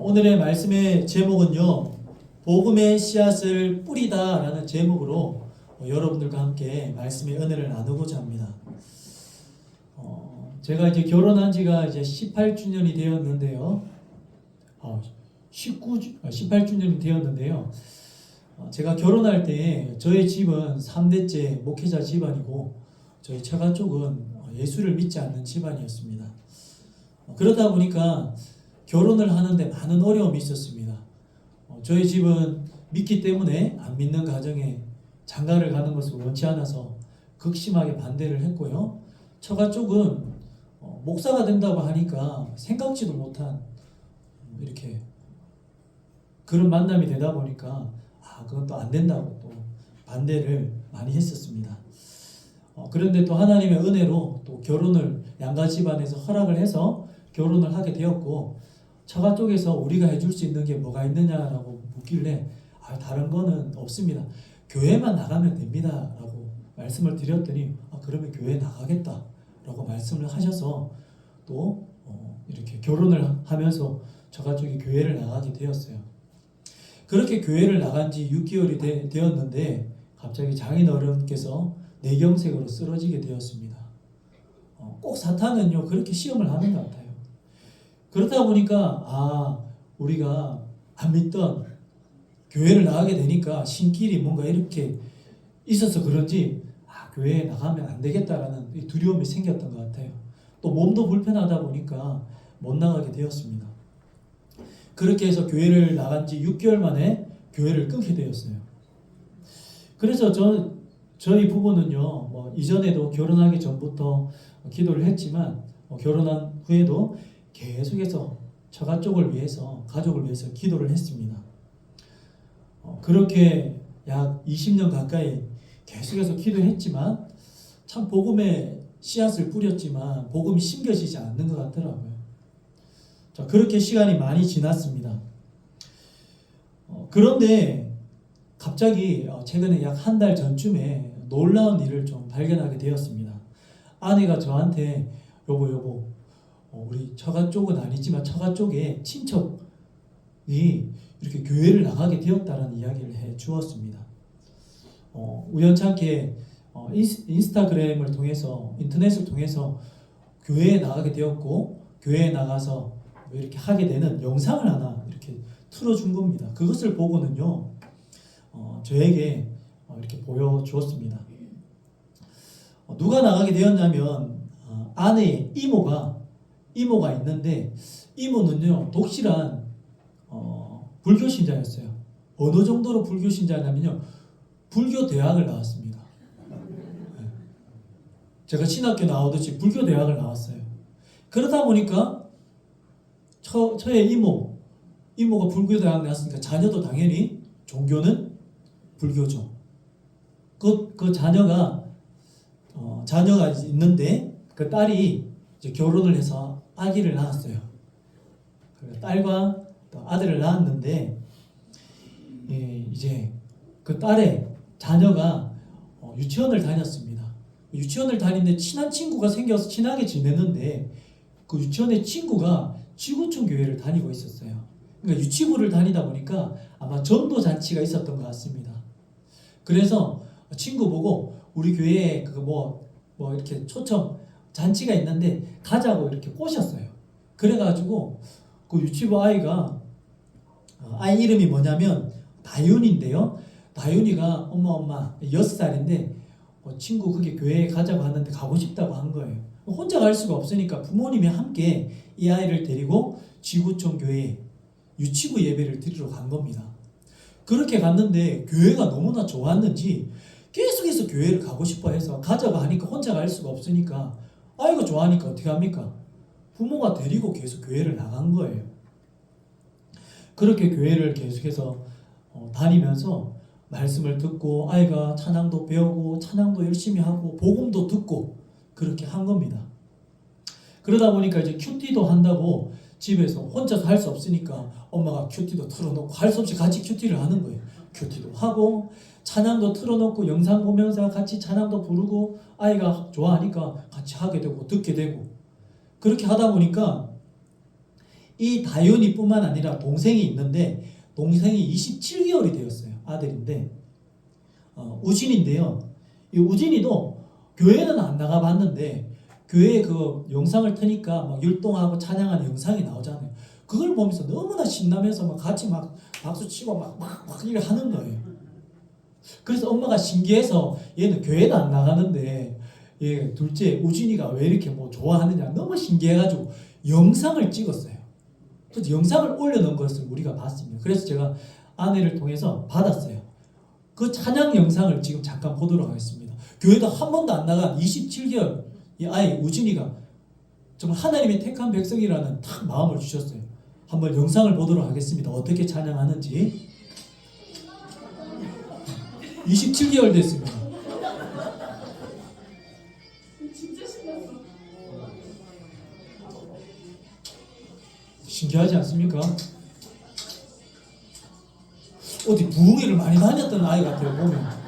오늘의 말씀의 제목은요, 복음의 씨앗을 뿌리다 라는 제목으로 여러분들과 함께 말씀의 은혜를 나누고자 합니다. 제가 이제 결혼한 지가 이제 18주년이 되었는데요. 18주년이 되었는데요. 제가 결혼할 때 저희 집은 3대째 목회자 집안이고 저희 처가 쪽은 예수를 믿지 않는 집안이었습니다. 그러다 보니까 결혼을 하는데 많은 어려움이 있었습니다. 저희 집은 믿기 때문에 안 믿는 가정에 장가를 가는 것을 원치 않아서 극심하게 반대를 했고요. 처가 쪽은 목사가 된다고 하니까 생각지도 못한 이렇게 그런 만남이 되다 보니까 그건 또 안 된다고 또 반대를 많이 했었습니다. 그런데 또 하나님의 은혜로 또 결혼을 양가 집안에서 허락을 해서 결혼을 하게 되었고, 처가 쪽에서 우리가 해줄 수 있는 게 뭐가 있느냐라고 묻길래 다른 거는 없습니다. 교회만 나가면 됩니다 라고 말씀을 드렸더니 그러면 교회 나가겠다 라고 말씀을 하셔서 또 이렇게 결혼을 하면서 처가 쪽이 교회를 나가게 되었어요. 그렇게 교회를 나간 지 6개월이 되었는데 갑자기 장인어른께서 뇌경색으로 쓰러지게 되었습니다. 꼭 사탄은요 그렇게 시험을 하는 것 같아요. 그러다 보니까 우리가 안 믿던 교회를 나가게 되니까 신길이 뭔가 이렇게 있어서 그런지 교회에 나가면 안 되겠다라는 두려움이 생겼던 것 같아요. 또 몸도 불편하다 보니까 못 나가게 되었습니다. 그렇게 해서 교회를 나간 지 6개월 만에 교회를 끊게 되었어요. 그래서 저희 부부는요, 이전에도 결혼하기 전부터 기도를 했지만 결혼한 후에도 계속해서 처가 쪽을 위해서, 가족을 위해서 기도를 했습니다. 그렇게 약 20년 가까이 계속해서 기도했지만 참 복음의 씨앗을 뿌렸지만 복음이 심겨지지 않는 것 같더라고요. 자, 그렇게 시간이 많이 지났습니다. 그런데 갑자기 최근에 약 한 달 전쯤에 놀라운 일을 좀 발견하게 되었습니다. 아내가 저한테 여보 우리 처가 쪽은 아니지만 처가 쪽에 친척이 이렇게 교회를 나가게 되었다는 이야기를 해 주었습니다. 우연찮게 인스타그램을 통해서, 인터넷을 통해서 교회에 나가게 되었고, 교회에 나가서 이렇게 하게 되는 영상을 하나 이렇게 틀어준 겁니다. 그것을 보고는요, 저에게 이렇게 보여주었습니다. 누가 나가게 되었냐면 아내의 이모가 있는데, 이모는요 독실한 불교 신자였어요. 어느 정도로 불교 신자냐면요, 불교 대학을 나왔습니다. 제가 신학교 나오듯이 불교 대학을 나왔어요. 그러다 보니까 저의 이모가 불교 대학 나왔으니까 자녀도 당연히 종교는 불교죠. 그 자녀가 있는데 그 딸이 이제 결혼을 해서 아기를 낳았어요. 딸과 또 아들을 낳았는데, 이제 그 딸의 자녀가 유치원을 다녔습니다. 유치원을 다니는데 친한 친구가 생겨서 친하게 지내는데, 그 유치원의 친구가 지구촌 교회를 다니고 있었어요. 그러니까 유치부를 다니다 보니까 아마 전도 잔치가 있었던 것 같습니다. 그래서 친구 보고 우리 교회에 이렇게 초청 잔치가 있는데 가자고 이렇게 꼬셨어요. 그래가지고 그 유치부 아이가, 아이 이름이 뭐냐면 다윤인데요. 다윤이가 엄마 6살인데 친구 그게 교회에 가자고 하는데 가고 싶다고 한 거예요. 혼자 갈 수가 없으니까 부모님이 함께 이 아이를 데리고 지구촌 교회 유치부 예배를 드리러 간 겁니다. 그렇게 갔는데 교회가 너무나 좋았는지 계속해서 교회를 가고 싶어 해서 가자고 하니까 혼자 갈 수가 없으니까 아이가 좋아하니까 어떻게 합니까? 부모가 데리고 계속 교회를 나간 거예요. 그렇게 교회를 계속해서 다니면서 말씀을 듣고 아이가 찬양도 배우고 찬양도 열심히 하고 복음도 듣고 그렇게 한 겁니다. 그러다 보니까 이제 큐티도 한다고 집에서 혼자서 할 수 없으니까 엄마가 큐티도 틀어놓고 할 수 없이 같이 큐티를 하는 거예요. 큐티도 하고 찬양도 틀어놓고 영상 보면서 같이 찬양도 부르고 아이가 좋아하니까 같이 하게 되고 듣게 되고, 그렇게 하다 보니까 이 다윤이뿐만 아니라 동생이 있는데 동생이 27개월이 되었어요. 아들인데 우진인데요. 이 우진이도 교회는 안 나가봤는데 교회 그 영상을 트니까 막 율동하고 찬양하는 영상이 나오잖아요. 그걸 보면서 너무나 신나면서 막 같이 막 박수 치고 막 이렇게 하는 거예요. 그래서 엄마가 신기해서 얘는 교회도 안 나가는데 얘 둘째 우진이가 왜 이렇게 뭐 좋아하느냐 너무 신기해가지고 영상을 찍었어요. 그래서 영상을 올려놓은 것을 우리가 봤습니다. 그래서 제가 아내를 통해서 받았어요. 그 찬양 영상을 지금 잠깐 보도록 하겠습니다. 교회도 한 번도 안 나간 27개월 이 아이 우진이가 정말 하나님이 택한 백성이라는 딱 마음을 주셨어요. 한번 영상을 보도록 하겠습니다. 어떻게 찬양하는지. 27개월 됐습니다. 진짜 신났어. 신기하지 않습니까? 어디 부흥회를 많이 다녔던 아이 같아요, 보면.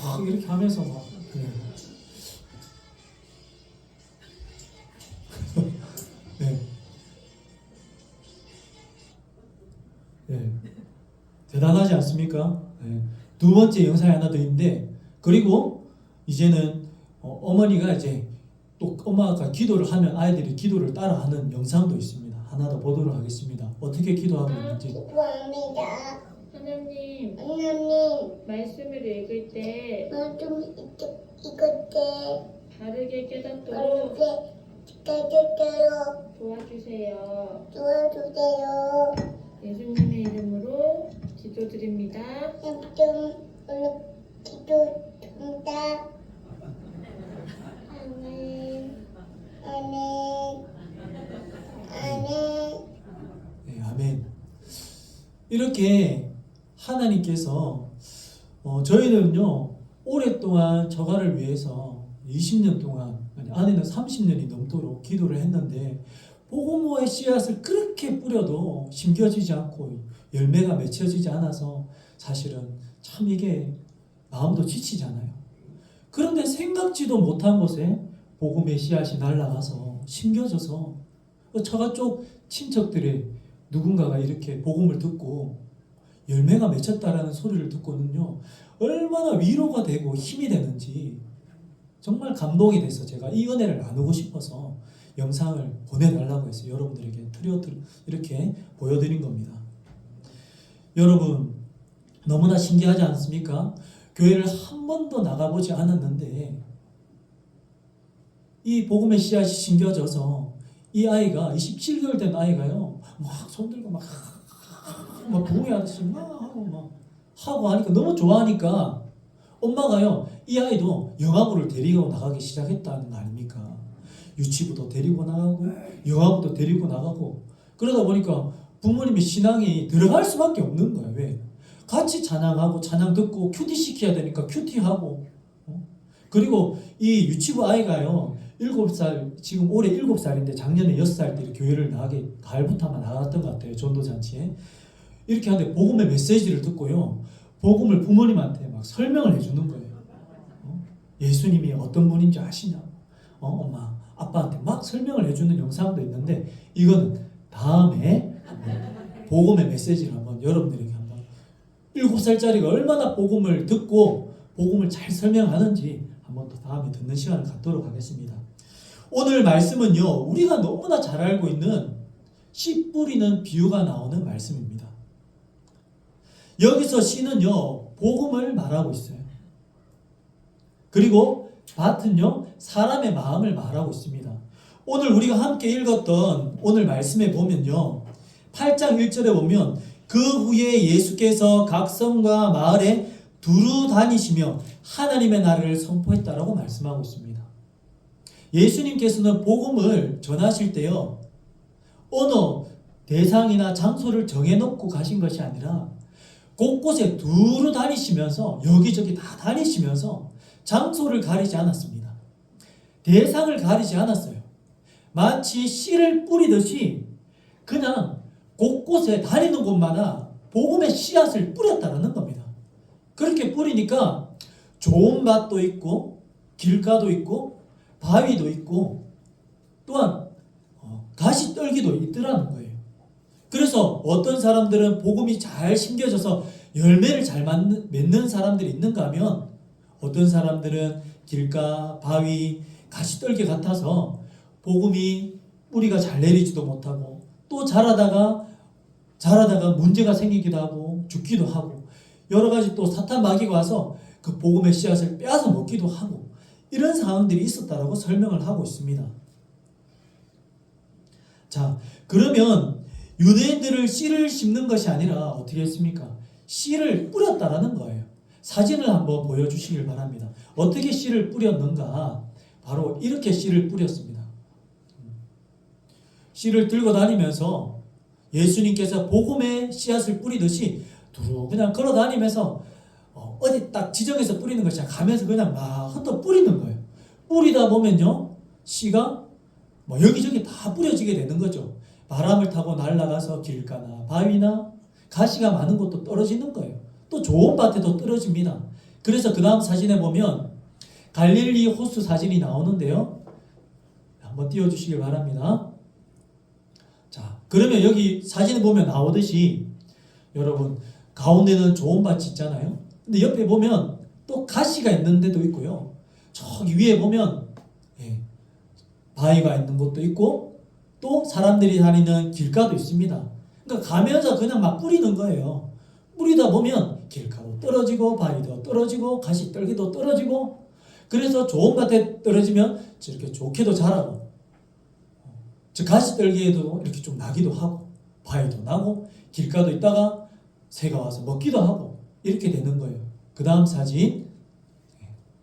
막 이렇게 하면서 막. 네. 네. 대단하지 않습니까? 네. 두 번째 영상이 하나 더 있는데, 그리고 이제는 어머니가 이제 또 엄마가 기도를 하면 아이들이 기도를 따라하는 영상도 있습니다. 하나 더 보도록 하겠습니다. 어떻게 기도하고 있는지. 기도합니다. 하나님, 하나님, 말씀을 읽을 때 말씀 읽을 때 바르게 깨닫도록 어렵게 깨닫도록 도와주세요. 도와주세요. 예수님의 이름으로 기도드립니다. 좀 기도합니다. 아멘. 아멘. 아멘. 네, 아멘. 이렇게 하나님께서 저희는요 오랫동안 저가를 위해서 20년 동안 아니 아내는 30년이 넘도록 기도를 했는데 복음의 씨앗을 그렇게 뿌려도 심겨지지 않고 열매가 맺혀지지 않아서 사실은 참 이게 마음도 지치잖아요. 그런데 생각지도 못한 곳에 복음의 씨앗이 날아가서 심겨져서 처가 쪽 친척들의 누군가가 이렇게 복음을 듣고 열매가 맺혔다라는 소리를 듣고는요 얼마나 위로가 되고 힘이 되는지 정말 감동이 돼서 제가 이 은혜를 나누고 싶어서 영상을 보내달라고 해서 여러분들에게 이렇게 보여드린 겁니다. 여러분 너무나 신기하지 않습니까? 교회를 한 번도 나가보지 않았는데 이 복음의 씨앗이 심겨져서 이 아이가 27개월 된 아이가요 막 손들고 막 부흥하듯이 막 하고 하니까 너무 좋아하니까 엄마가요 이 아이도 영화부를 데리고 나가기 시작했다는 거 아닙니까? 유치부도 데리고 나가고 영화부도 데리고 나가고 그러다 보니까 부모님의 신앙이 들어갈 수밖에 없는 거예요. 왜? 같이 찬양하고 찬양 듣고 큐티 시켜야 되니까 큐티하고 그리고 이 유치부 아이가요 7살 지금 올해 7살인데 작년에 6살 때 교회를 나가게 가을부터 아마 나갔던 것 같아요. 전도잔치에 이렇게 하는데 복음의 메시지를 듣고요 복음을 부모님한테 막 설명을 해주는 거예요. 예수님이 어떤 분인지 아시냐? 엄마 아빠한테 막 설명을 해주는 영상도 있는데 이거는 다음에 복음의 메시지를 한번 여러분들에게 한번 7살짜리가 얼마나 복음을 듣고 복음을 잘 설명하는지 한번 더 다음에 듣는 시간을 갖도록 하겠습니다. 오늘 말씀은요 우리가 너무나 잘 알고 있는 씨 뿌리는 비유가 나오는 말씀입니다. 여기서 씨는요 복음을 말하고 있어요. 그리고 밭은요 사람의 마음을 말하고 있습니다. 오늘 우리가 함께 읽었던 오늘 말씀에 보면요 8장 1절에 보면 그 후에 예수께서 각 성과 마을에 두루 다니시며 하나님의 나라를 선포했다라고 말씀하고 있습니다. 예수님께서는 복음을 전하실 때요 어느 대상이나 장소를 정해놓고 가신 것이 아니라 곳곳에 두루 다니시면서 여기저기 다 다니시면서 장소를 가리지 않았습니다. 대상을 가리지 않았어요. 마치 씨를 뿌리듯이 그냥 곳곳에 다니는 곳마다 복음의 씨앗을 뿌렸다는 겁니다. 그렇게 뿌리니까 좋은 밭도 있고 길가도 있고 바위도 있고 또한 가시떨기도 있더라는 거예요. 그래서 어떤 사람들은 복음이 잘 심겨져서 열매를 잘 맺는 사람들이 있는가 하면 어떤 사람들은 길가, 바위, 가시떨기 같아서 복음이 뿌리가 잘 내리지도 못하고 또 자라다가 문제가 생기기도 하고 죽기도 하고 여러 가지 또 사탄 마귀가 와서 그 복음의 씨앗을 빼앗아 먹기도 하고 이런 상황들이 있었다라고 설명을 하고 있습니다. 자, 그러면 유대인들을 씨를 심는 것이 아니라 어떻게 했습니까? 씨를 뿌렸다라는 거예요. 사진을 한번 보여주시길 바랍니다. 어떻게 씨를 뿌렸는가? 바로 이렇게 씨를 뿌렸습니다. 씨를 들고 다니면서 예수님께서 복음의 씨앗을 뿌리듯이 두루 그냥 걸어 다니면서 어디 딱 지정해서 뿌리는 것이 아니라 가면서 그냥 막 흩어 뿌리는 거예요. 뿌리다 보면요, 씨가 여기저기 다 뿌려지게 되는 거죠. 바람을 타고 날아가서 길가나 바위나 가시가 많은 곳도 떨어지는 거예요. 또 좋은 밭에도 떨어집니다. 그래서 그 다음 사진에 보면 갈릴리 호수 사진이 나오는데요. 한번 띄워주시길 바랍니다. 자, 그러면 여기 사진을 보면 나오듯이 여러분 가운데는 좋은 밭이 있잖아요. 근데 옆에 보면 또 가시가 있는 데도 있고요. 저기 위에 보면 바위가 있는 곳도 있고 또 사람들이 다니는 길가도 있습니다. 그러니까 가면서 그냥 막 뿌리는 거예요. 뿌리다 보면 길가도 떨어지고 바위도 떨어지고 가시떨기도 떨어지고 그래서 좋은 밭에 떨어지면 저렇게 좋게도 자라고 저 가시떨기에도 이렇게 좀 나기도 하고 바위도 나고 길가도 있다가 새가 와서 먹기도 하고 이렇게 되는 거예요. 그 다음 사진.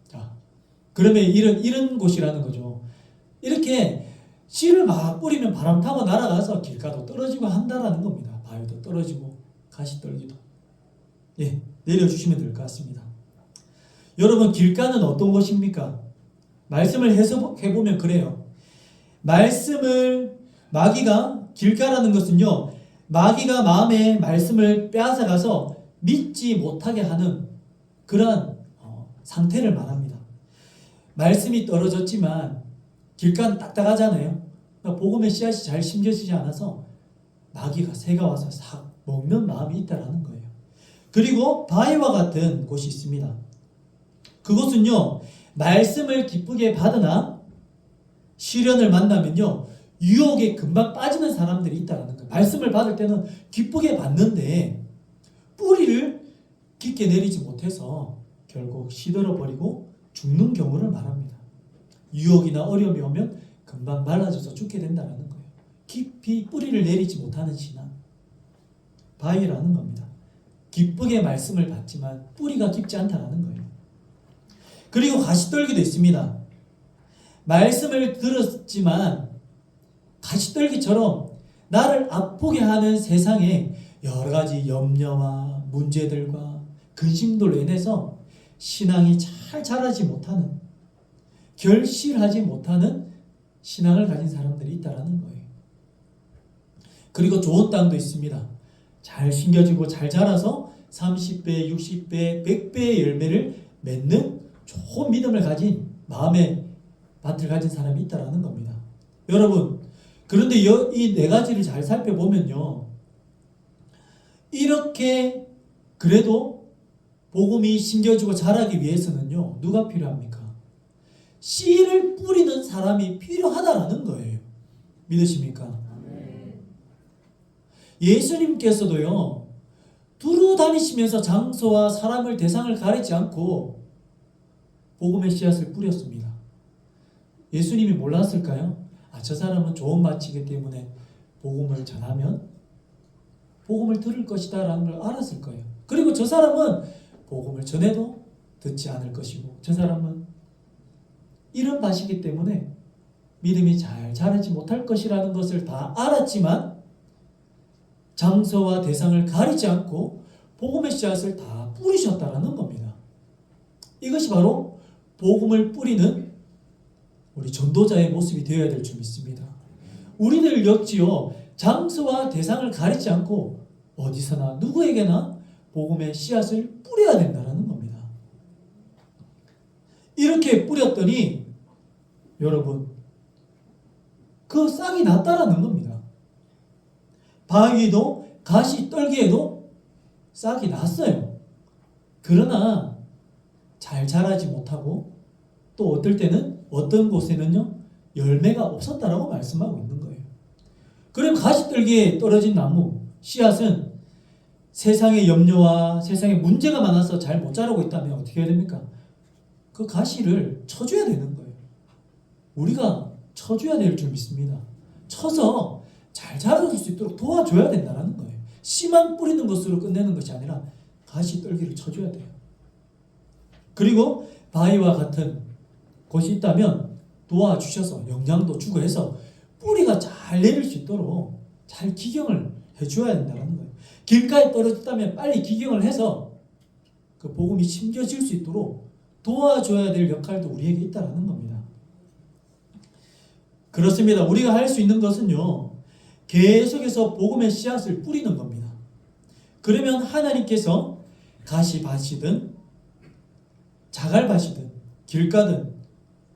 자, 그러면 이런 곳이라는 거죠. 이렇게 씨를 막 뿌리면 바람 타고 날아가서 길가도 떨어지고 한다라는 겁니다. 바위도 떨어지고 가시떨기도. 내려주시면 될 것 같습니다. 여러분 길가는 어떤 곳입니까? 말씀을 해석해보면 그래요. 말씀을 마귀가 길가라는 것은요. 마귀가 마음에 말씀을 빼앗아가서 믿지 못하게 하는 그러한 상태를 말합니다. 말씀이 떨어졌지만 길가는 딱딱하잖아요. 그러니까 복음의 씨앗이 잘 심겨지지 않아서 마귀가 새가 와서 싹 먹는 마음이 있다라는 거예요. 그리고 바위와 같은 곳이 있습니다. 그것은요. 말씀을 기쁘게 받으나 시련을 만나면요. 유혹에 금방 빠지는 사람들이 있다라는 거예요. 말씀을 받을 때는 기쁘게 받는데 뿌리를 깊게 내리지 못해서 결국 시들어버리고 죽는 경우를 말합니다. 유혹이나 어려움이 오면 금방 말라져서 죽게 된다는 거예요. 깊이 뿌리를 내리지 못하는 신앙. 바위라는 겁니다. 기쁘게 말씀을 받지만 뿌리가 깊지 않다는 거예요. 그리고 가시떨기도 있습니다. 말씀을 들었지만 가시떨기처럼 나를 아프게 하는 세상에 여러 가지 염려와 문제들과 근심들로 인해서 신앙이 잘 자라지 못하는 결실하지 못하는 신앙을 가진 사람들이 있다라는 거예요. 그리고 좋은 땅도 있습니다. 잘 심겨지고 잘 자라서 30배, 60배, 100배의 열매를 맺는 좋은 믿음을 가진 마음의 밭을 가진 사람이 있다라는 겁니다. 여러분, 그런데 이 네 가지를 잘 살펴보면요. 이렇게 그래도 복음이 심겨지고 자라기 위해서는요. 누가 필요합니까? 씨를 뿌리는 사람이 필요하다라는 거예요. 믿으십니까? 예수님께서도요. 두루 다니시면서 장소와 사람을 대상을 가리지 않고 복음의 씨앗을 뿌렸습니다. 예수님이 몰랐을까요? 저 사람은 좋은 밭이기 때문에 복음을 전하면 복음을 들을 것이다 라는 걸 알았을 거예요. 그리고 저 사람은 복음을 전해도 듣지 않을 것이고 저 사람은 이런 밭이기 때문에 믿음이 잘 자라지 못할 것이라는 것을 다 알았지만 장소와 대상을 가리지 않고 복음의 씨앗을 다 뿌리셨다라는 겁니다. 이것이 바로 복음을 뿌리는 우리 전도자의 모습이 되어야 될 줄 믿습니다. 우리들 역시요. 장소와 대상을 가리지 않고 어디서나 누구에게나 복음의 씨앗을 뿌려야 된다는 겁니다. 이렇게 뿌렸더니 여러분 그 싹이 났다라는 겁니다. 바위도 가시 떨기에도 싹이 났어요. 그러나 잘 자라지 못하고 또 어떨 때는 어떤 곳에는요 열매가 없었다라고 말씀하고 있는 거예요. 그럼 가시떨기에 떨어진 나무 씨앗은 세상의 염려와 세상에 문제가 많아서 잘 못 자라고 있다면 어떻게 해야 됩니까? 그 가시를 쳐줘야 되는 거예요. 우리가 쳐줘야 될 줄 믿습니다. 쳐서 잘 자라줄 수 있도록 도와줘야 된다는 거예요. 씨만 뿌리는 것으로 끝내는 것이 아니라 가시떨기를 쳐줘야 돼요. 그리고 바위와 같은 곳이 있다면 도와주셔서 영양도 주고 해서 뿌리가 잘 내릴 수 있도록 잘 기경을 해줘야 된다는 거예요. 길가에 떨어졌다면 빨리 기경을 해서 그 복음이 심겨질 수 있도록 도와줘야 될 역할도 우리에게 있다는 겁니다. 그렇습니다. 우리가 할 수 있는 것은요 계속해서 복음의 씨앗을 뿌리는 겁니다. 그러면 하나님께서 가시밭이든 자갈밭이든 길가든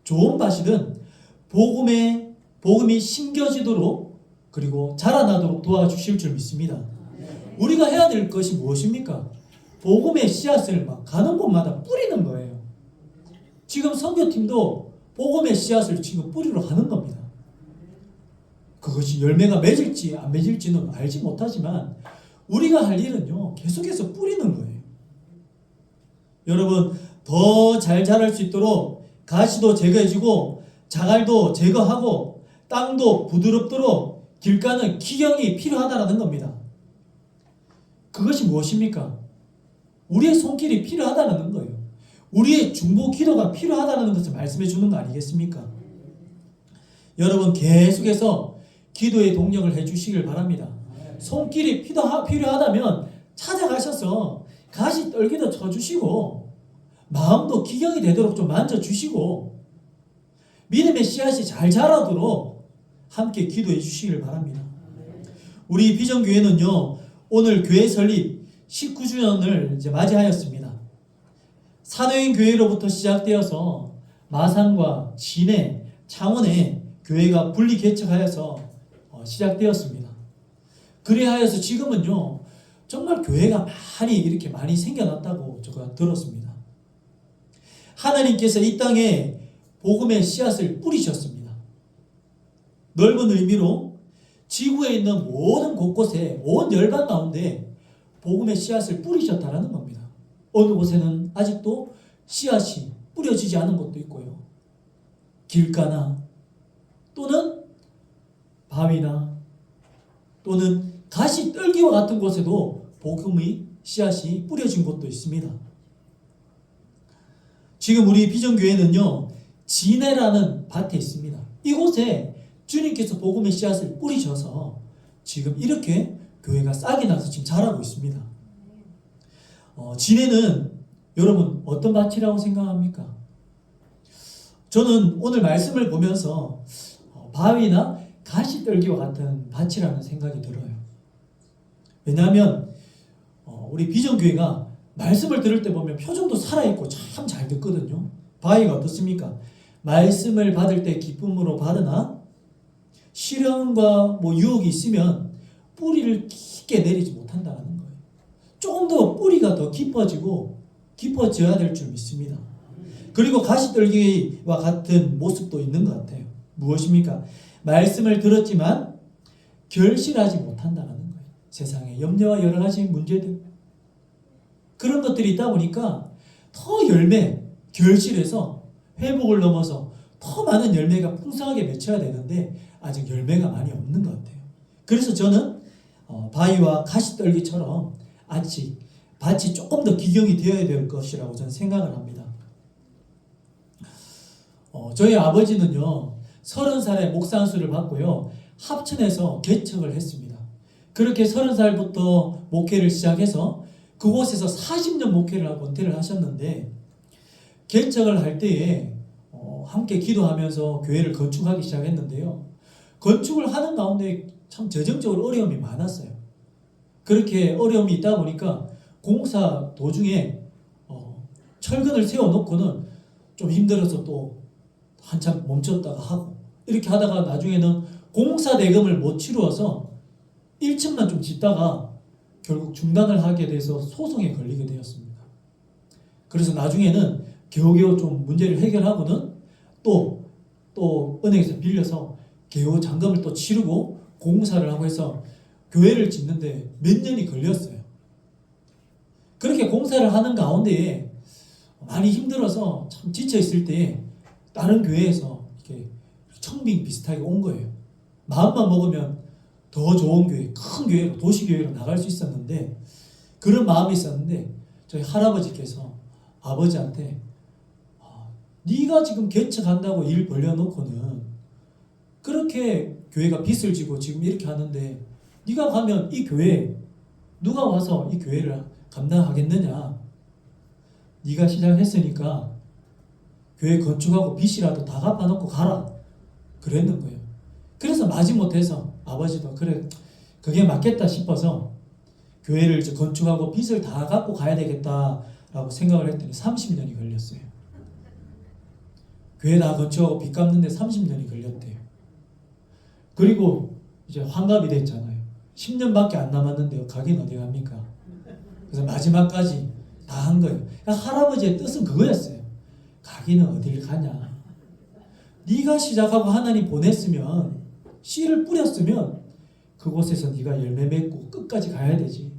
좋은 밭이든 복음이 심겨지도록 그리고 자라나도록 도와주실 줄 믿습니다. 우리가 해야 될 것이 무엇입니까? 복음의 씨앗을 막 가는 곳마다 뿌리는 거예요. 지금 선교팀도 복음의 씨앗을 지금 뿌리러 가는 겁니다. 그것이 열매가 맺을지 안 맺을지는 알지 못하지만 우리가 할 일은요 계속해서 뿌리는 거예요. 여러분 더 잘 자랄 수 있도록 가시도 제거해주고 자갈도 제거하고 땅도 부드럽도록 길가는 기경이 필요하다는 겁니다. 그것이 무엇입니까? 우리의 손길이 필요하다는 거예요. 우리의 중보 기도가 필요하다는 것을 말씀해 주는 거 아니겠습니까? 여러분 계속해서 기도의 동력을 해주시길 바랍니다. 손길이 필요하다면 찾아가셔서 가시 떨기도 쳐주시고 마음도 기경이 되도록 좀 만져주시고 믿음의 씨앗이 잘 자라도록 함께 기도해 주시길 바랍니다. 우리 비전교회는요 오늘 교회 설립 19주년을 이제 맞이하였습니다. 산호인 교회로부터 시작되어서 마산과 진해, 창원에 교회가 분리 개척하여서 시작되었습니다. 그래하여서 지금은요 정말 교회가 이렇게 많이 생겨났다고 제가 들었습니다. 하나님께서 이 땅에 복음의 씨앗을 뿌리셨습니다. 넓은 의미로 지구에 있는 모든 곳곳에 온 열반 가운데 복음의 씨앗을 뿌리셨다는 겁니다. 어느 곳에는 아직도 씨앗이 뿌려지지 않은 곳도 있고요. 길가나 또는 바위나 또는 가시 떨기와 같은 곳에도 복음의 씨앗이 뿌려진 곳도 있습니다. 지금 우리 비전교회는요 진해라는 밭에 있습니다. 이곳에 주님께서 복음의 씨앗을 뿌리셔서 지금 이렇게 교회가 싹이 나서 지금 자라고 있습니다. 진해는 여러분 어떤 밭이라고 생각합니까? 저는 오늘 말씀을 보면서 바위나 가시떨기와 같은 밭이라는 생각이 들어요. 왜냐하면 우리 비전교회가 말씀을 들을 때 보면 표정도 살아있고 참 잘 듣거든요. 바위가 어떻습니까? 말씀을 받을 때 기쁨으로 받으나 시련과 유혹이 있으면 뿌리를 깊게 내리지 못한다는 거예요. 조금 더 뿌리가 더 깊어져야 될 줄 믿습니다. 그리고 가시떨기와 같은 모습도 있는 것 같아요. 무엇입니까? 말씀을 들었지만 결실하지 못한다는 거예요. 세상에 염려와 여러 가지 문제들 그런 것들이 있다 보니까 더 결실해서 회복을 넘어서 더 많은 열매가 풍성하게 맺혀야 되는데 아직 열매가 많이 없는 것 같아요. 그래서 저는 바위와 가시떨기처럼 아직 밭이 조금 더 기경이 되어야 될 것이라고 저는 생각을 합니다. 저희 아버지는요 30살에 목사안수를 받고요 합천에서 개척을 했습니다. 그렇게 30살부터 목회를 시작해서 그곳에서 40년 목회를 하고 은퇴를 하셨는데 개척을 할 때에 함께 기도하면서 교회를 건축하기 시작했는데요. 건축을 하는 가운데 참 재정적으로 어려움이 많았어요. 그렇게 어려움이 있다 보니까 공사 도중에 철근을 세워놓고는 좀 힘들어서 또 한참 멈췄다가 하고 이렇게 하다가 나중에는 공사 대금을 못 치루어서 1층만 좀 짓다가 결국 중단을 하게 돼서 소송에 걸리게 되었습니다. 그래서 나중에는 겨우겨우 좀 문제를 해결하고는 또 은행에서 빌려서 겨우 잔금을 또 치르고 공사를 하고 해서 교회를 짓는데 몇 년이 걸렸어요. 그렇게 공사를 하는 가운데에 많이 힘들어서 참 지쳐 있을 때 다른 교회에서 이렇게 청빙 비슷하게 온 거예요. 마음만 먹으면 더 좋은 교회, 큰 교회로, 도시교회로 나갈 수 있었는데 그런 마음이 있었는데 저희 할아버지께서 아버지한테 네가 지금 개척한다고 일 벌려놓고는 그렇게 교회가 빚을 지고 지금 이렇게 하는데 네가 가면 이 교회 누가 와서 이 교회를 감당하겠느냐. 네가 시작했으니까 교회 건축하고 빚이라도 다 갚아놓고 가라. 그랬는 거예요. 그래서 마지못해서 아버지도 그래 그게 맞겠다 싶어서 교회를 이제 건축하고 빚을 다 갚고 가야 되겠다라고 생각을 했더니 30년이 걸렸어요. 교회 다 건축하고 빚 갚는데 30년이 걸렸대요. 그리고 이제 환갑이 됐잖아요. 10년밖에 안 남았는데 가긴 어디 갑니까? 그래서 마지막까지 다 한 거예요. 그러니까 할아버지의 뜻은 그거였어요. 가기는 어딜 가냐. 네가 시작하고 하나님 보냈으면 씨를 뿌렸으면 그곳에서 네가 열매 맺고 끝까지 가야 되지.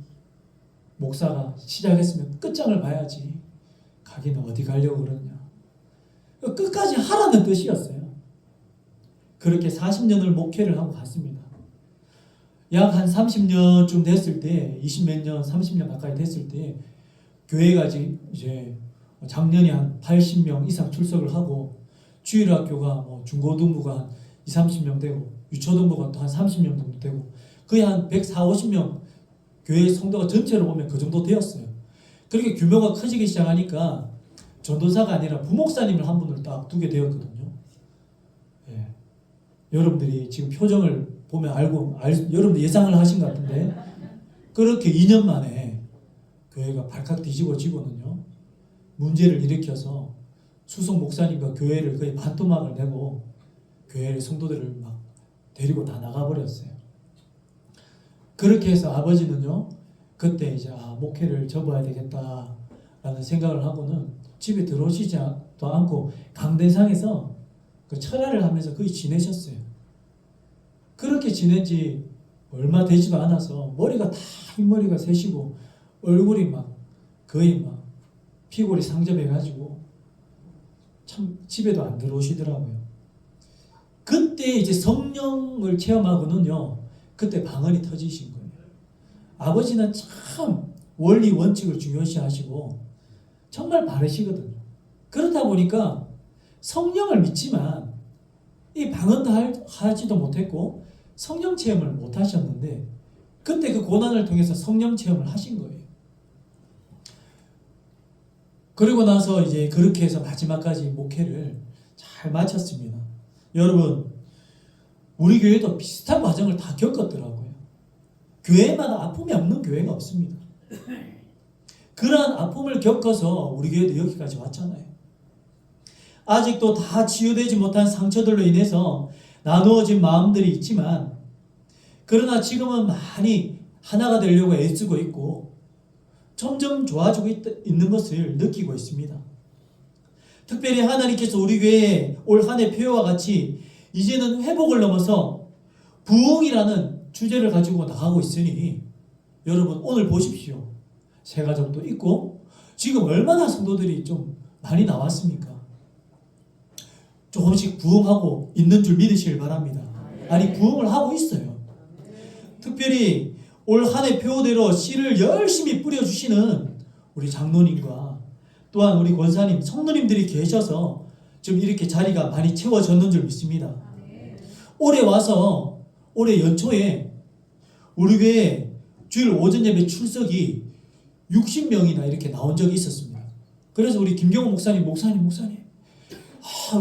목사가 시작했으면 끝장을 봐야지. 가기는 어디 가려고 그러냐. 끝까지 하라는 뜻이었어요. 그렇게 40년을 목회를 하고 갔습니다. 약 한 30년쯤 됐을 때 20몇 년, 30년 가까이 됐을 때 교회가 이제 작년에 한 80명 이상 출석을 하고 주일학교가 뭐 중고등부가 한 20, 30명 되고 유초등부가 또 한 30명 정도 되고 거의 한 140, 50명 교회 성도가 전체로 보면 그 정도 되었어요. 그렇게 규모가 커지기 시작하니까 전도사가 아니라 부목사님을 한 분을 딱 두게 되었거든요. 예. 여러분들이 지금 표정을 보면 여러분들 예상을 하신 것 같은데 그렇게 2년 만에 교회가 발칵 뒤집어지고는요. 문제를 일으켜서 수석 목사님과 교회를 거의 반토막을 내고 교회의 성도들을 막 데리고 다 나가버렸어요. 그렇게 해서 아버지는요. 그때 이제 목회를 접어야 되겠다라는 생각을 하고는 집에 들어오시지도 않고 강대상에서 그 철야를 하면서 거의 지내셨어요. 그렇게 지낸 지 얼마 되지도 않아서 머리가 다 흰머리가 새시고 얼굴이 막 거의 막 피골이 상접해가지고 참 집에도 안 들어오시더라고요. 그때 이제 성령을 체험하고는요. 그때 방언이 터지신 거예요. 아버지는 참 원리 원칙을 중요시하시고 정말 바르시거든요. 그러다 보니까 성령을 믿지만 이 방언도 하지도 못했고 성령 체험을 못 하셨는데 그때 그 고난을 통해서 성령 체험을 하신 거예요. 그리고 나서 이제 그렇게 해서 마지막까지 목회를 잘 마쳤습니다. 여러분, 우리 교회도 비슷한 과정을 다 겪었더라고요. 교회마다 아픔이 없는 교회가 없습니다. 그러한 아픔을 겪어서 우리 교회도 여기까지 왔잖아요. 아직도 다 치유되지 못한 상처들로 인해서 나누어진 마음들이 있지만 그러나 지금은 많이 하나가 되려고 애쓰고 있고 점점 좋아지고 있는 것을 느끼고 있습니다. 특별히 하나님께서 우리 교회에 올 한 해 표어와 같이 이제는 회복을 넘어서 부흥이라는 주제를 가지고 나가고 있으니 여러분 오늘 보십시오. 새 가정도 있고 지금 얼마나 성도들이 좀 많이 나왔습니까? 조금씩 부흥하고 있는 줄 믿으시길 바랍니다. 아니 부흥을 하고 있어요. 특별히 올 한 해 표대로 씨를 열심히 뿌려주시는 우리 장로님과 또한 우리 권사님, 성도님들이 계셔서 지금 이렇게 자리가 많이 채워졌는 줄 믿습니다. 올해 와서 올해 연초에 우리 교회 주일 오전 예배 출석이 60명이나 이렇게 나온 적이 있었습니다. 그래서 우리 김경호 목사님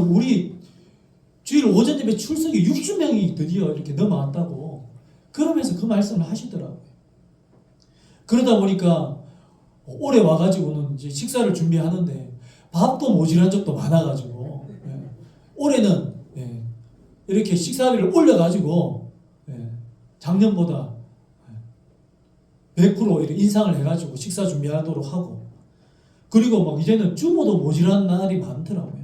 우리 주일 오전 예배 출석이 60명이 드디어 이렇게 넘어왔다고 그러면서 그 말씀을 하시더라고요. 그러다 보니까 올해 와가지고는 이제 식사를 준비하는데 밥도 모자란 적도 많아가지고 올해는 이렇게 식사비를 올려가지고 작년보다 100% 이렇게 인상을 해가지고 식사 준비하도록 하고, 그리고 막 이제는 주보도 모자란 날이 많더라고요.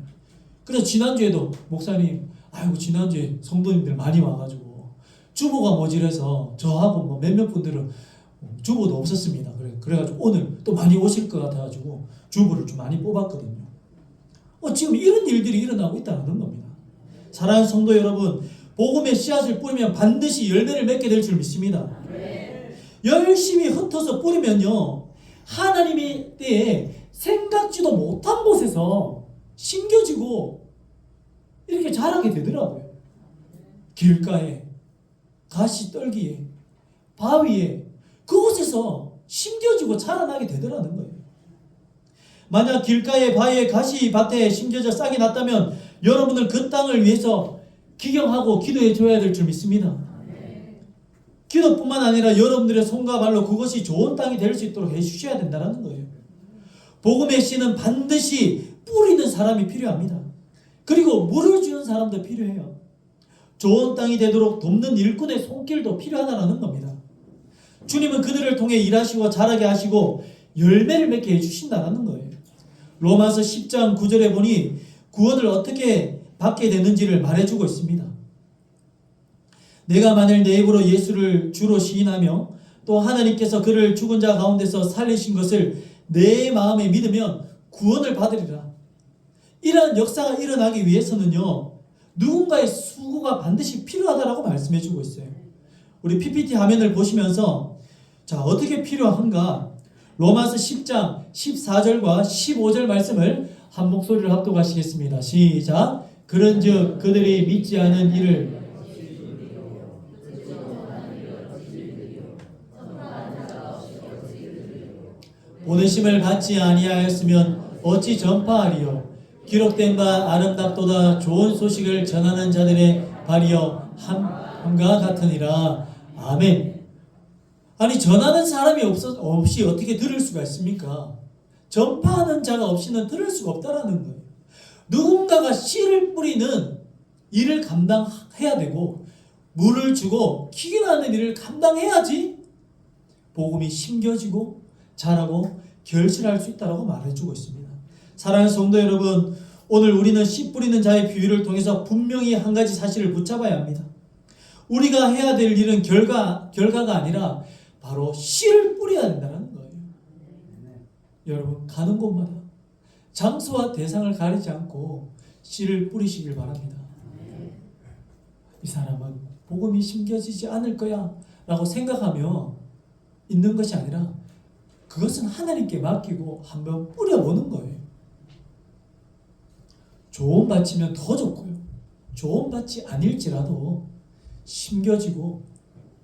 그래서 지난주에도 목사님, 아이고 지난주에 성도님들 많이 와가지고 주보가 모자라서 저하고 뭐 몇몇 분들은 주보도 없었습니다. 그래가지고 오늘 또 많이 오실 것 같아가지고 주보를 좀 많이 뽑았거든요. 지금 이런 일들이 일어나고 있다는 겁니다. 사랑하는 성도 여러분, 복음의 씨앗을 뿌리면 반드시 열매를 맺게 될 줄 믿습니다. 열심히 흩어서 뿌리면요, 하나님의 때에 생각지도 못한 곳에서 심겨지고 이렇게 자라게 되더라고요. 길가에, 가시떨기에, 바위에, 그곳에서 심겨지고 자라나게 되더라는 거예요. 만약 길가에, 바위에, 가시밭에 심겨져 싹이 났다면 여러분은 그 땅을 위해서 기경하고 기도해 줘야 될 줄 믿습니다. 기도뿐만 아니라 여러분들의 손과 발로 그것이 좋은 땅이 될 수 있도록 해주셔야 된다는 거예요. 복음의 씨는 반드시 뿌리는 사람이 필요합니다. 그리고 물을 주는 사람도 필요해요. 좋은 땅이 되도록 돕는 일꾼의 손길도 필요하다는 겁니다. 주님은 그들을 통해 일하시고 자라게 하시고 열매를 맺게 해주신다는 거예요. 로마서 10장 9절에 보니 구원을 어떻게 받게 되는지를 말해주고 있습니다. 내가 만일 내 입으로 예수를 주로 시인하며 또 하나님께서 그를 죽은 자 가운데서 살리신 것을 내 마음에 믿으면 구원을 받으리라. 이러한 역사가 일어나기 위해서는요, 누군가의 수고가 반드시 필요하다라고 말씀해주고 있어요. 우리 PPT 화면을 보시면서 자, 어떻게 필요한가? 로마서 10장 14절과 15절 말씀을 한 목소리로 합독하시겠습니다. 시작. 그런즉 그들이 믿지 않은 이를 보내심을 받지 아니하였으면 어찌 전파하리요? 기록된 바 아름답도다 좋은 소식을 전하는 자들의 발이여 함과 같으니라. 아멘. 아니, 전하는 사람이 없이 어떻게 들을 수가 있습니까? 전파하는 자가 없이는 들을 수가 없다라는 거예요. 누군가가 씨를 뿌리는 일을 감당해야 되고 물을 주고 기경하는 일을 감당해야지 복음이 심겨지고 자라고 결실할 수 있다고 말해주고 있습니다. 사랑하는 성도 여러분, 오늘 우리는 씨 뿌리는 자의 비유를 통해서 분명히 한 가지 사실을 붙잡아야 합니다. 우리가 해야 될 일은 결과가 아니라 바로 씨를 뿌려야 된다는 거예요. 여러분, 가는 곳마다 장소와 대상을 가리지 않고 씨를 뿌리시길 바랍니다. 이 사람은 복음이 심겨지지 않을 거야 라고 생각하며 있는 것이 아니라 그것은 하나님께 맡기고 한번 뿌려보는 거예요. 좋은 밭이면 더 좋고요, 좋은 밭이 아닐지라도 심겨지고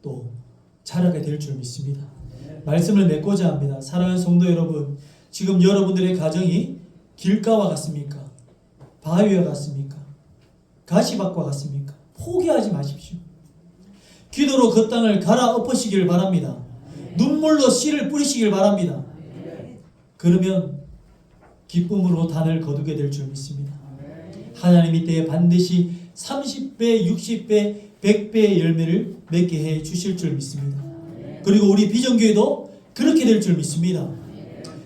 또 자라게 될 줄 믿습니다. 말씀을 맺고자 합니다. 사랑하는 성도 여러분, 지금 여러분들의 가정이 길가와 같습니까? 바위와 같습니까? 가시밭과 같습니까? 포기하지 마십시오. 기도로 그 땅을 갈아 엎으시길 바랍니다. 눈물로 씨를 뿌리시길 바랍니다. 그러면 기쁨으로 단을 거두게 될 줄 믿습니다. 하나님이 때에 반드시 30배, 60배, 100배의 열매를 맺게 해 주실 줄 믿습니다. 그리고 우리 비전교회도 그렇게 될 줄 믿습니다.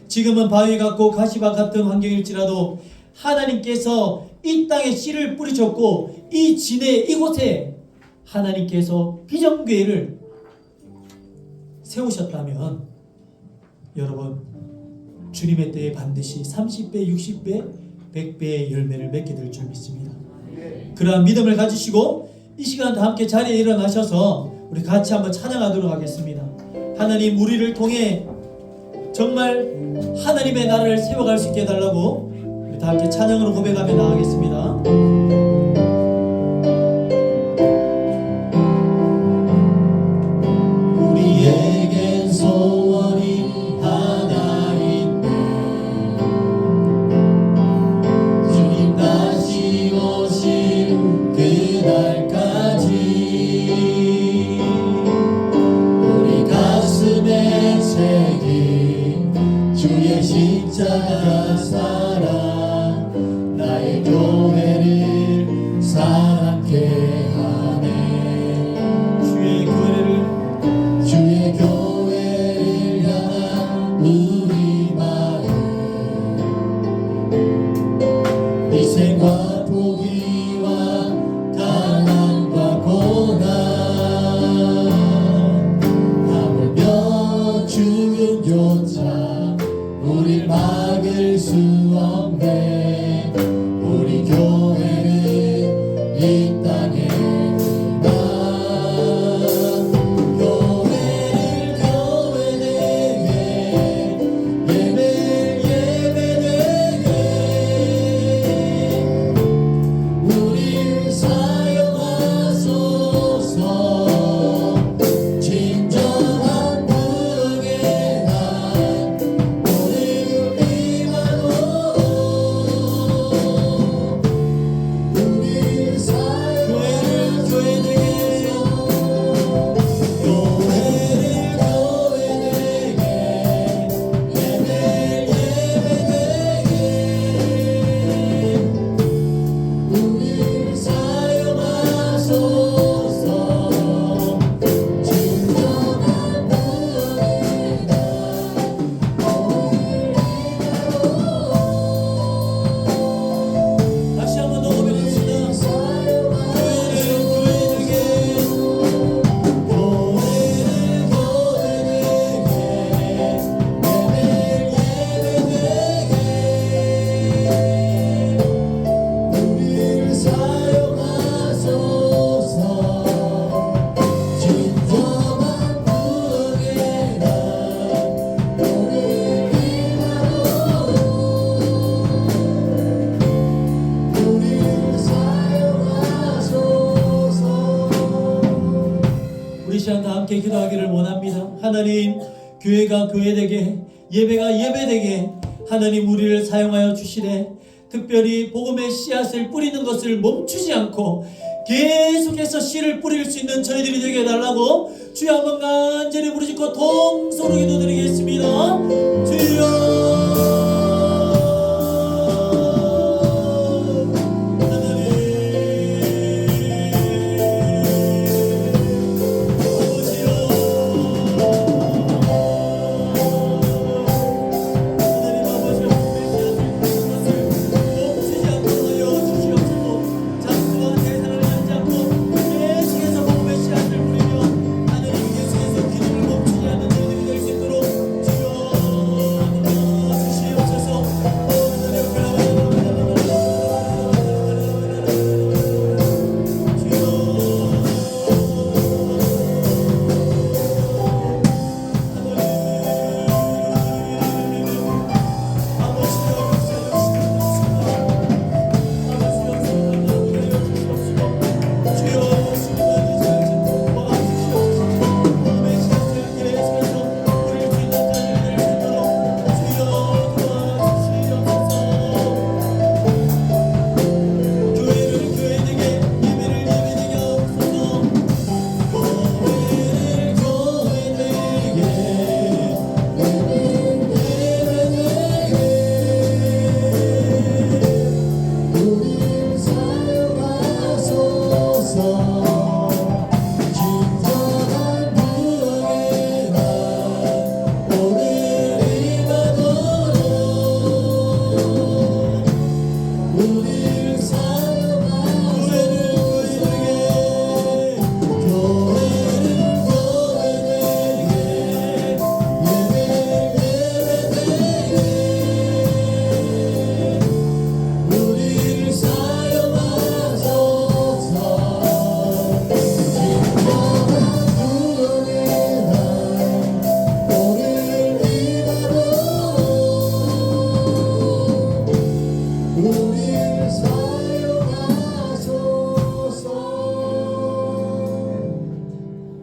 지금은 바위 같고 가시밭 같은 환경일지라도 하나님께서 이 땅에 씨를 뿌리셨고 이 진해 이곳에 하나님께서 비전교회를 세우셨다면 여러분, 주님의 때에 반드시 30배, 60배, 100배의 열매를 맺게 될 줄 믿습니다. 그러한 믿음을 가지시고 이 시간 다 함께 자리에 일어나셔서 우리 같이 한번 찬양하도록 하겠습니다. 하나님, 우리를 통해 정말 하나님의 나라를 세워갈 수 있게 해달라고 우리 다 함께 찬양으로 고백하며 나가겠습니다. 우리에겐 소원이 하나인데 주님 다시 오실 그날까지 우리 가슴에 새긴 주의 십자가 사랑 이 땅에 나 교회를 교회되게 예배를 예배되게 우리를 사용하소서 진정한 부흥의 날 오늘 임하도록 우리를 사용하소서 교회를 교회되게 예배를 예배되게 우리를 사용하소서 진정한 부흥의 날 다시 한번 더 고백합시다. 교회를 교회되게 우리를 사용하소서 진정한 부흥의 날 오늘 임하도록 우리를 사용하소서. 우리 시간 다 함께 기도하기를 원합니다. 하나님, 교회가 교회되게 예배가 예배되게 하나님 우리를 사용하여 주시되 특별히 복음의 씨앗을 뿌리는 것을 멈추지 않고 계속해서 씨를 뿌릴 수 있는 저희들이 되게 해달라고 주여 한번 간절히 부르짖고 통성으로 기도드리겠습니다. 주여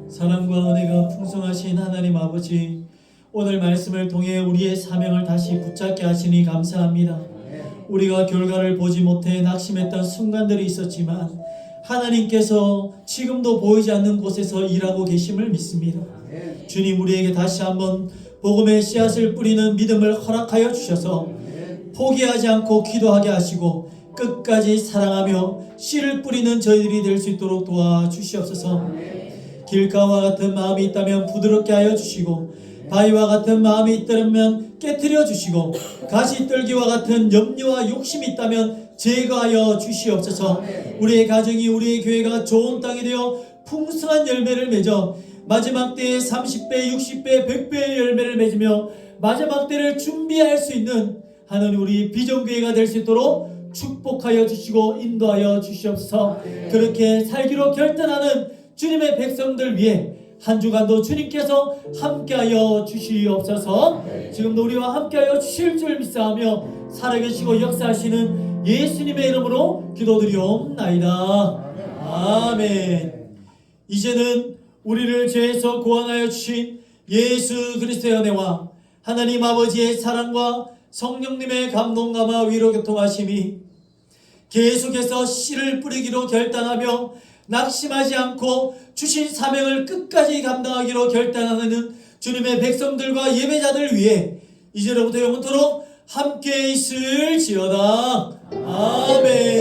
사랑과 은혜가 풍성하신 하나님 아버지, 오늘 말씀을 통해 우리의 사명을 다시 붙잡게 하시니 감사합니다. 우리가 결과를 보지 못해 낙심했던 순간들이 있었지만 하나님께서 지금도 보이지 않는 곳에서 일하고 계심을 믿습니다. 주님, 우리에게 다시 한번 복음의 씨앗을 뿌리는 믿음을 허락하여 주셔서 포기하지 않고 기도하게 하시고 끝까지 사랑하며 씨를 뿌리는 저희들이 될 수 있도록 도와주시옵소서. 길가와 같은 마음이 있다면 부드럽게 하여 주시고 바위와 같은 마음이 있다면 깨트려 주시고 가시떨기와 같은 염려와 욕심이 있다면 제거하여 주시옵소서. 우리의 가정이, 우리의 교회가 좋은 땅이 되어 풍성한 열매를 맺어 마지막 때에 30배, 60배, 100배의 열매를 맺으며 마지막 때를 준비할 수 있는 하나님 우리 비전교회가 될 수 있도록 축복하여 주시고 인도하여 주시옵소서. 그렇게 살기로 결단하는 주님의 백성들 위해 한 주간도 주님께서 함께하여 주시옵소서. 지금도 우리와 함께하여 주실 줄 믿사하며 살아계시고 역사하시는 예수님의 이름으로 기도드리옵나이다. 아멘. 이제는 우리를 죄에서 구원하여 주신 예수 그리스도의 은혜와 하나님 아버지의 사랑과 성령님의 감동감화 위로 교통하심이 계속해서 씨를 뿌리기로 결단하며 낙심하지 않고 주신 사명을 끝까지 감당하기로 결단하는 주님의 백성들과 예배자들 위해 이제로부터 영원토록 함께 있을지어다. 아멘.